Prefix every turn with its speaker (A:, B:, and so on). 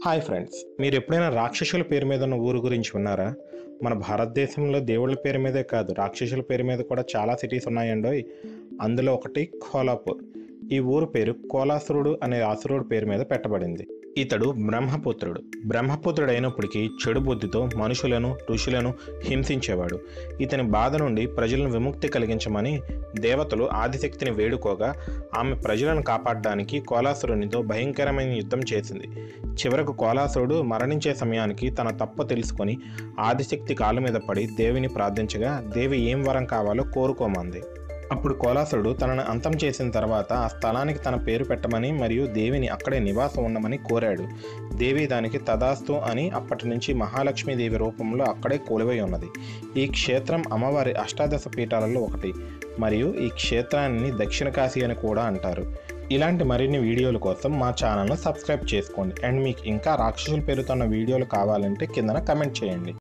A: Hi friends, మీరు ఎప్పుడైనా రాక్షసుల పేరు మీద ఉన్న ఊరు గురించి విన్నారా? మన భారతదేశంలో దేవుళ్ళ పేరు మీదే కాదు, రాక్షసుల పేరు మీద కూడా చాలా సిటీస్ ఉన్నాయండోయ్. అందులో ఒకటి కోలాపూర్. ఈ ఊరు పేరు కోలాసురుడు అనే అసురుడు పేరు మీద పెట్టబడింది. ఇతడు బ్రహ్మపుత్రుడు అయినప్పటికీ చెడు బుద్ధితో మనుషులను ఋషులను హింసించేవాడు. ఇతని బాధ నుండి ప్రజలను విముక్తి కలిగించమని దేవతలు ఆదిశక్తిని వేడుకోగా ఆమె ప్రజలను కాపాడడానికి కోలాసురునితో భయంకరమైన యుద్ధం చేసింది. చివరకు కోలాసురుడు మరణించే సమయానికి తన తప్పు తెలుసుకొని ఆదిశక్తి కాళ్ళ మీద పడి దేవిని ప్రార్థించగా దేవి ఏం వరం కావాలో కోరుకోమంది. అప్పుడు కోలాసురుడు తనను అంతం చేసిన తర్వాత ఆ స్థలానికి తన పేరు పెట్టమని మరియు దేవిని అక్కడే నివాసం ఉండమని కోరాడు. దేవి దానికి తదాస్తు అని అప్పటి నుంచి మహాలక్ష్మీదేవి రూపంలో అక్కడే కొలువై ఉన్నది. ఈ క్షేత్రం అమ్మవారి అష్టాదశ పీఠాలలో ఒకటి మరియు ఈ క్షేత్రాన్ని దక్షిణ కాశీ అని కూడా అంటారు. ఇలాంటి మరిన్ని వీడియోల కోసం మా ఛానల్ను సబ్స్క్రైబ్ చేసుకోండి. అండ్ మీకు ఇంకా రాక్షసుల పేరుతో ఉన్న వీడియోలు కావాలంటే కిందన కమెంట్ చేయండి.